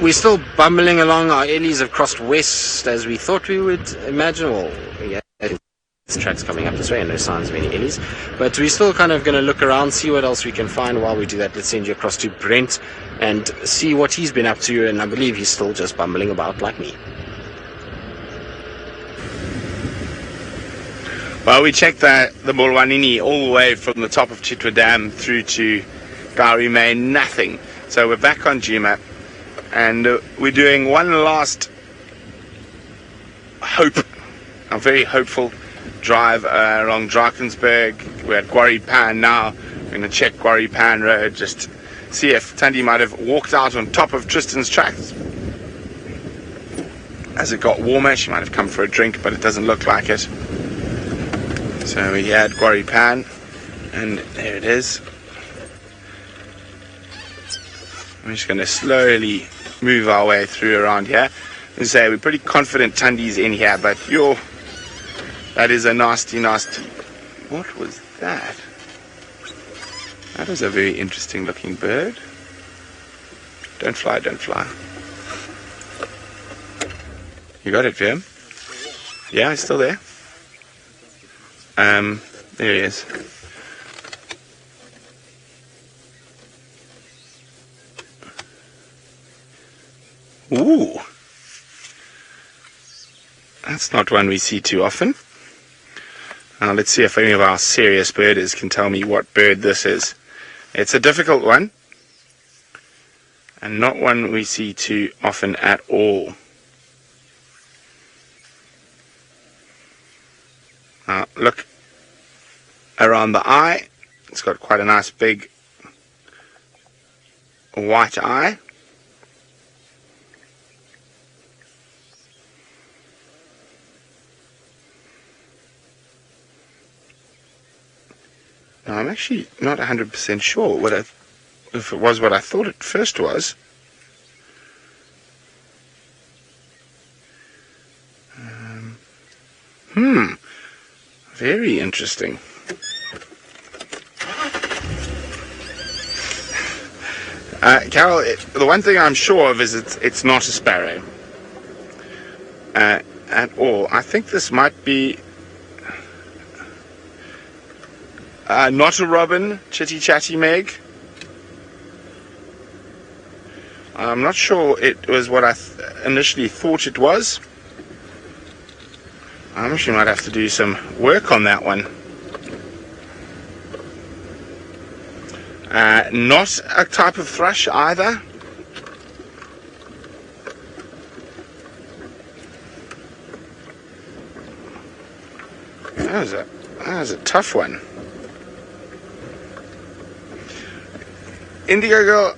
we're still bumbling along. Our Ellies have crossed west as we thought we would imagine. Well, yeah, this track's coming up this way and no signs of any Ellies. But we're still kind of going to look around, see what else we can find. While we do that, let's send you across to Brent and see what he's been up to. And I believe he's still just bumbling about like me. Well, we checked the Bulwanini all the way from the top of Chitwa Dam through to Gowrie Main, nothing. So we're back on Djuma, and we're doing one last a very hopeful drive along Drakensberg. We're at Gowrie Pan now. We're going to check Gowrie Pan Road, just see if Tandy might have walked out on top of Tristan's tracks. As it got warmer, she might have come for a drink, but it doesn't look like it. So we're here at Gowrie Pan, and there it is. I'm just going to slowly move our way through around here and say we're pretty confident Tandy's in here, but that is a nasty. What was that? That is a very interesting looking bird. Don't fly. You got it, Virm? Yeah, it's still there. There he is. Ooh, that's not one we see too often. Let's see if any of our serious birders can tell me what bird this is. It's a difficult one, and not one we see too often at all. Look around the eye. It's got quite a nice big white eye. Now, I'm actually not 100% sure if it was what I thought it first was. Very interesting. Carol, the one thing I'm sure of is it's not a sparrow at all. I think this might be not a robin, chitty chatty Meg. I'm not sure it was what I initially thought it was. I actually might have to do some work on that one. Not a type of thrush either. That was a tough one. Indigo Girl,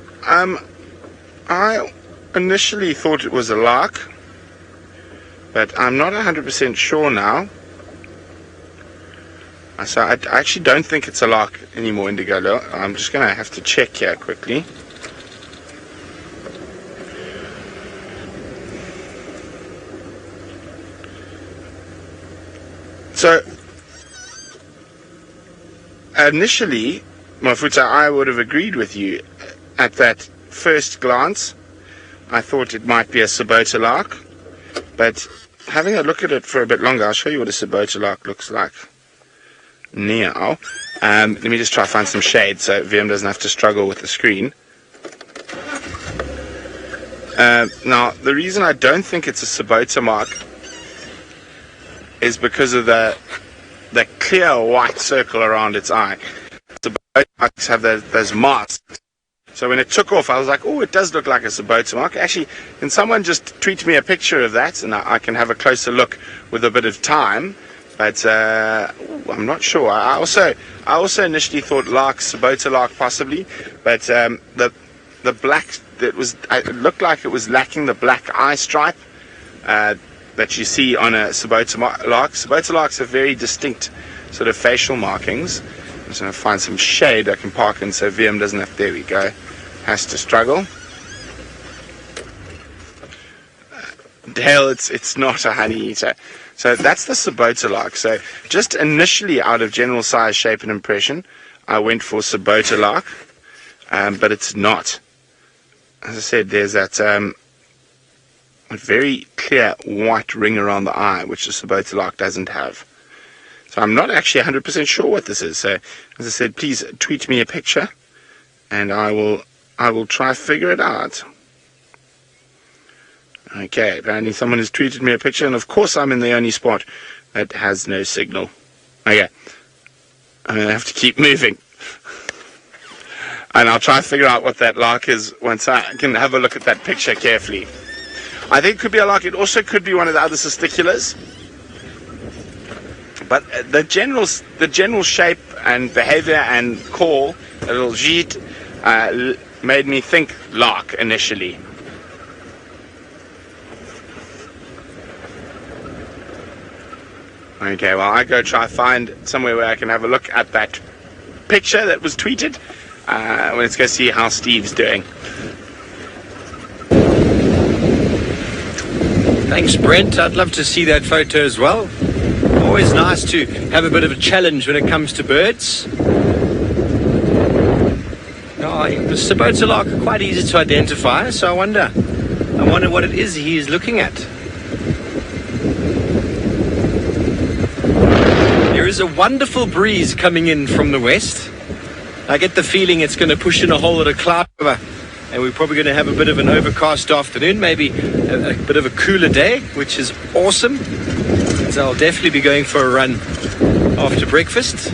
I initially thought it was a lark, but I'm not 100% sure now. So I actually don't think it's a lark anymore, Indigo Girl. I'm just going to have to check here quickly. So, initially, Mafuta, I would have agreed with you. At that first glance, I thought it might be a Sabota lark, but having a look at it for a bit longer, I'll show you what a Sabota lark looks like now. Let me just try to find some shade so VM doesn't have to struggle with the screen. Now, the reason I don't think it's a Sabota mark is because of the clear white circle around its eye. Sabota marks have those marks. So when it took off, I was like, oh, it does look like a Sabota mark. Actually, can someone just tweet me a picture of that, and I can have a closer look with a bit of time? But I'm not sure. I also initially thought lark, Sabota lark possibly, but the black, it looked like it was lacking the black eye stripe that you see on a Sabota lark. Sabota larks have very distinct sort of facial markings. I'm just going to find some shade I can park in so VM doesn't have, there we go, has to struggle. Dale, it's not a honey eater. So that's the Sabota lark. So just initially out of general size, shape and impression, I went for Sabota lark, but it's not. As I said, there's that a very clear white ring around the eye, which the Sabota lark doesn't have. So I'm not actually 100% sure what this is. So as I said, please tweet me a picture, and I will try to figure it out. Okay, apparently someone has tweeted me a picture, and of course I'm in the only spot that has no signal. Okay, I'm going to have to keep moving. And I'll try to figure out what that lark is once I can have a look at that picture carefully. I think it could be a lark. It also could be one of the other testiculars. But the general shape and behavior and call, a little jeet, made me think lark initially. Okay, well, I go try to find somewhere where I can have a look at that picture that was tweeted. Let's go see how Steve's doing. Thanks, Brent. I'd love to see that photo as well. Always nice to have a bit of a challenge when it comes to birds. The Sabota lark are quite easy to identify, so I wonder what it is he is looking at. There is a wonderful breeze coming in from the west. I get the feeling it's going to push in a whole lot of cloud cover, and we're probably going to have a bit of an overcast afternoon, maybe a bit of a cooler day, which is awesome. So I'll definitely be going for a run after breakfast.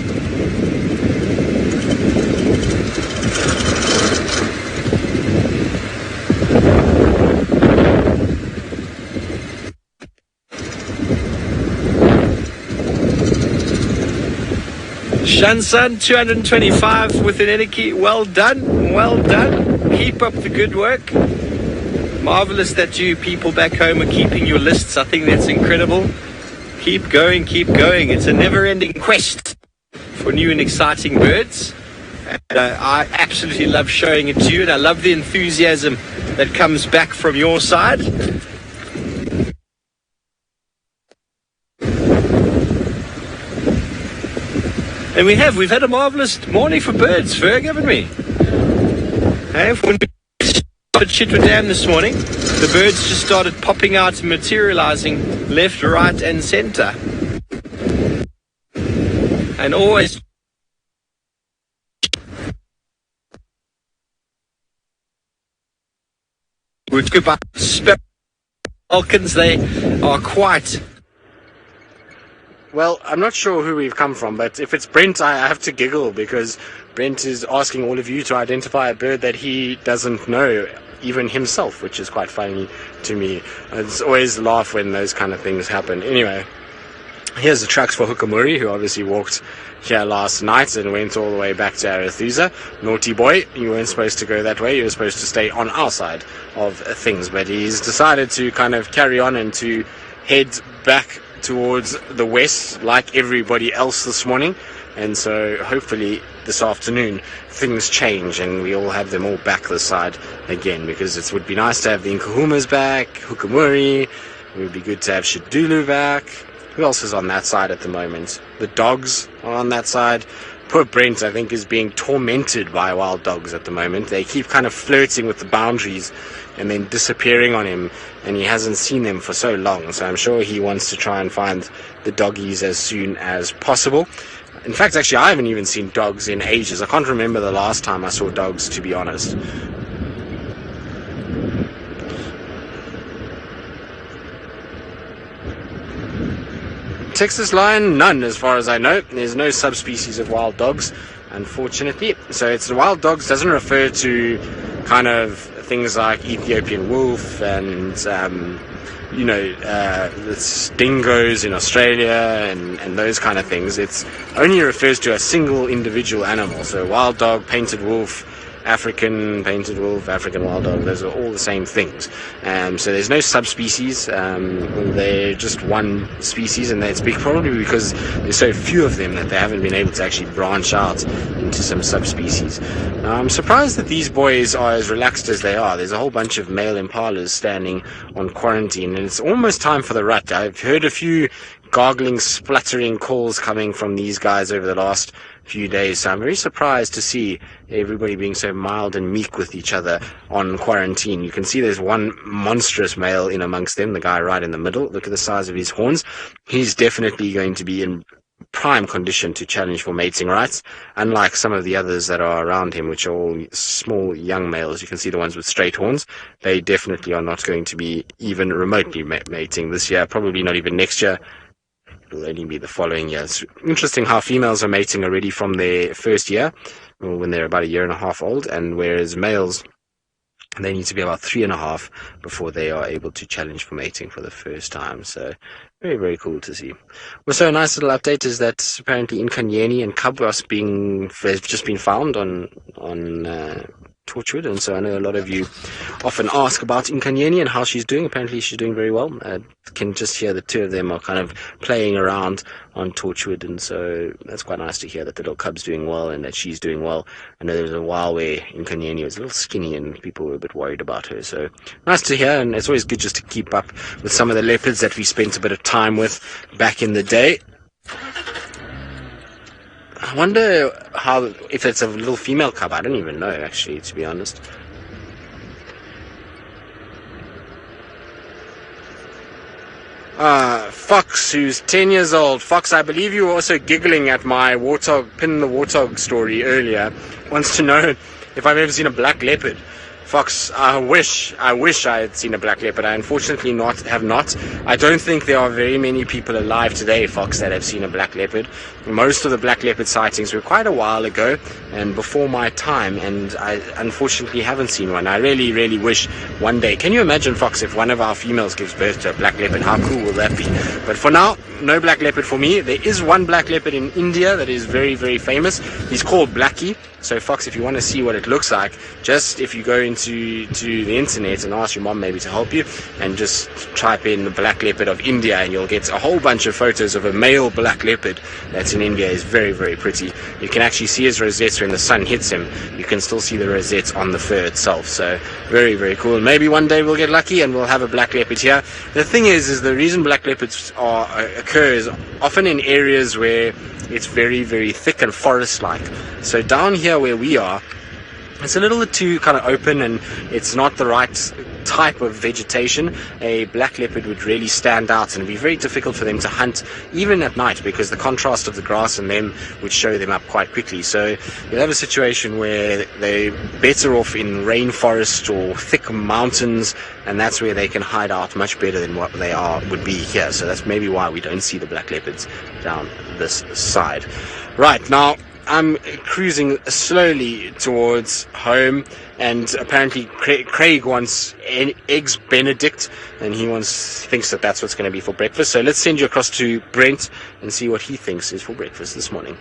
Shansan 225 with an Eniki. Well done, well done. Keep up the good work. Marvelous that you people back home are keeping your lists. I think that's incredible. Keep going, keep going. It's a never-ending quest for new and exciting birds. And I absolutely love showing it to you, and I love the enthusiasm that comes back from your side. And we've had a marvellous morning for birds, Ferg, haven't we? Hey, when we started Chitwa Dam this morning, the birds just started popping out and materialising left, right and centre. And always we're talking about falcons. They are quite... Well, I'm not sure who we've come from, but if it's Brent, I have to giggle because Brent is asking all of you to identify a bird that he doesn't know, even himself, which is quite funny to me. It's always laugh when those kind of things happen. Anyway, Here's the tracks for Hukamuri, who obviously walked here last night and went all the way back to Arethusa. Naughty boy, you weren't supposed to go that way, you were supposed to stay on our side of things, but he's decided to kind of carry on and to head back towards the west like everybody else this morning, and so hopefully this afternoon things change and we all have them all back this side again, because it would be nice to have the Nkahumas back, Hukamuri, it would be good to have Shidulu back. Who else is on that side at the moment? The dogs are on that side. Poor Brent, I think, is being tormented by wild dogs at the moment. They keep kind of flirting with the boundaries and then disappearing on him, and he hasn't seen them for so long, so I'm sure he wants to try and find the doggies as soon as possible. In fact, actually, I haven't even seen dogs in ages. I can't remember the last time I saw dogs, to be honest. Texas lion, none as far as I know. There's no subspecies of wild dogs, unfortunately. So it's the wild dogs doesn't refer to kind of things like Ethiopian wolf and the dingoes in Australia and those kind of things. It's only refers to a single individual animal. So wild dog, painted wolf, African painted wolf, African wild dog, those are all the same things. So there's no subspecies, they're just one species, and it's probably because there's so few of them that they haven't been able to actually branch out into some subspecies. Now, I'm surprised that these boys are as relaxed as they are. There's a whole bunch of male impalas standing on quarantine, and it's almost time for the rut. I've heard a few gargling, spluttering calls coming from these guys over the last few days, so I'm very surprised to see everybody being so mild and meek with each other on quarantine. You can see there's one monstrous male in amongst them, the guy right in the middle. Look at the size of his horns. He's definitely going to be in prime condition to challenge for mating rights, unlike some of the others that are around him, which are all small young males. You can see the ones with straight horns. They definitely are not going to be even remotely mating this year, probably not even next year. Will only be the following year. It's interesting how females are mating already from their first year, or when they're about a year and a half old, and whereas males, they need to be about 3.5 before they are able to challenge for mating for the first time. So very, very cool to see. Also, a nice little update is that apparently Nkanyeni and cub has just been found on Torchwood, and so I know a lot of you often ask about Nkanyeni and how she's doing. Apparently she's doing very well. I can just hear the two of them are kind of playing around on Torchwood, and so that's quite nice to hear that the little cub's doing well and that she's doing well. I know there was a while where Nkanyeni was a little skinny and people were a bit worried about her, so nice to hear, and it's always good just to keep up with some of the leopards that we spent a bit of time with back in the day. I wonder if it's a little female cub. I don't even know, actually, to be honest. Fox, who's 10 years old. Fox, I believe you were also giggling at my Pin the Warthog story earlier. Wants to know if I've ever seen a black leopard. Fox, I wish I had seen a black leopard. I unfortunately have not. I don't think there are very many people alive today, Fox, that have seen a black leopard. Most of the black leopard sightings were quite a while ago and before my time, and I unfortunately haven't seen one. I really, really wish one day. Can you imagine, Fox, if one of our females gives birth to a black leopard? How cool will that be? But for now, no black leopard for me. There is one black leopard in India that is very, very famous. He's called Blackie. So, Fox, if you want to see what it looks like, just if you go into the internet and ask your mom maybe to help you, and just type in the black leopard of India, and you'll get a whole bunch of photos of a male black leopard that's in India. Is very, very pretty. You can actually see his rosettes when the sun hits him. You can still see the rosettes on the fur itself. So, very, very cool. Maybe one day we'll get lucky and we'll have a black leopard here. The thing is the reason black leopards occur is often in areas where it's very, very thick and forest-like. So down here where we are, it's a little bit too kind of open and it's not the right type of vegetation. A black leopard would really stand out and it'd be very difficult for them to hunt even at night, because the contrast of the grass and them would show them up quite quickly. So you'll have a situation where they're better off in rainforest or thick mountains, and that's where they can hide out much better than what they would be here. So that's maybe why we don't see the black leopards down this side. Right, now I'm cruising slowly towards home, and apparently Craig wants eggs Benedict, and he thinks that that's what's going to be for breakfast. So let's send you across to Brent and see what he thinks is for breakfast this morning.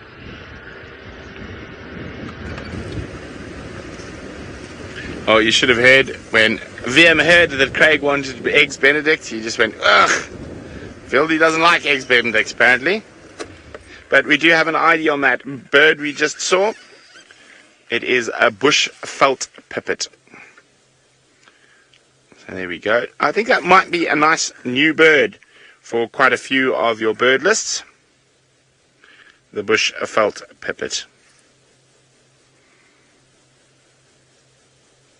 Oh, you should have heard when VM heard that Craig wanted eggs Benedict. He just went, ugh. Vildy doesn't like eggs Benedict, apparently. But we do have an ID on that bird we just saw. It is a bush felt pipit. So there we go. I think that might be a nice new bird for quite a few of your bird lists. The bush felt pipit.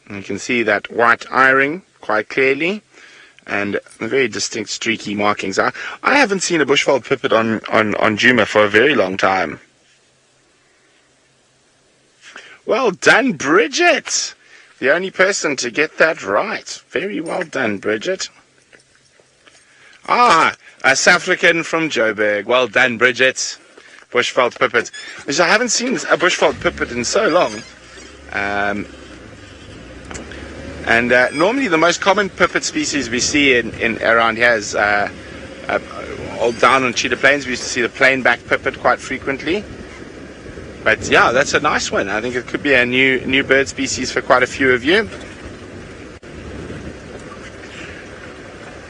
And you can see that white eye-ring quite clearly, and very distinct streaky markings. I haven't seen a bushveld pipit on Djuma for a very long time. Well done, Bridget! The only person to get that right. Very well done, Bridget. A South African from Joburg. Well done, Bridget. Bushveld pipit. Which I haven't seen a bushveld pipit in so long. And normally the most common pipit species we see in around here is all down on Cheetah Plains. We used to see the plain-back pipit quite frequently. But yeah, that's a nice one. I think it could be a new bird species for quite a few of you.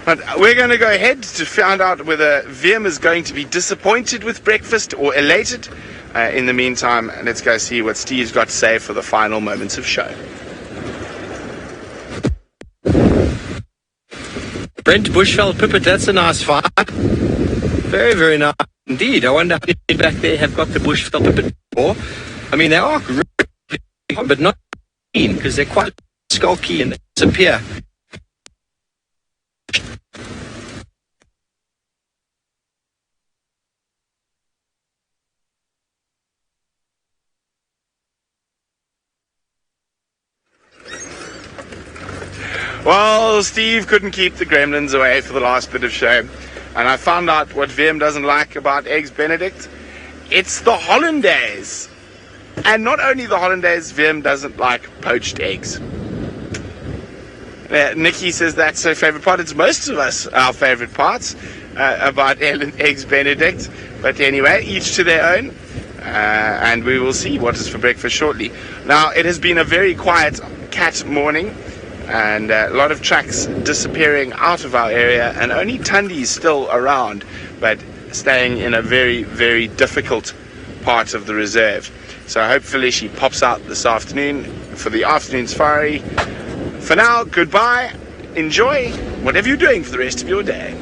But we're going to go ahead to find out whether VM is going to be disappointed with breakfast or elated. In the meantime, let's go see what Steve's got to say for the final moments of show. Brent Bushveld pipit, that's a nice find. Very, very nice indeed. I wonder how many back there have got the Bushveld pipit before. I mean, they are really, but not keen, because they're quite skulky and they disappear. Well, Steve couldn't keep the gremlins away for the last bit of show. And I found out what VM doesn't like about eggs Benedict. It's the hollandaise. And not only the hollandaise, VM doesn't like poached eggs. Nikki says that's her favourite part. It's most of us our favourite parts about eggs Benedict. But anyway, each to their own. And we will see what is for breakfast shortly. Now, it has been a very quiet cat morning. And a lot of tracks disappearing out of our area, and only Tundi's still around, but staying in a very, very difficult part of the reserve. So hopefully she pops out this afternoon for the afternoon safari. For now, goodbye. Enjoy whatever you're doing for the rest of your day.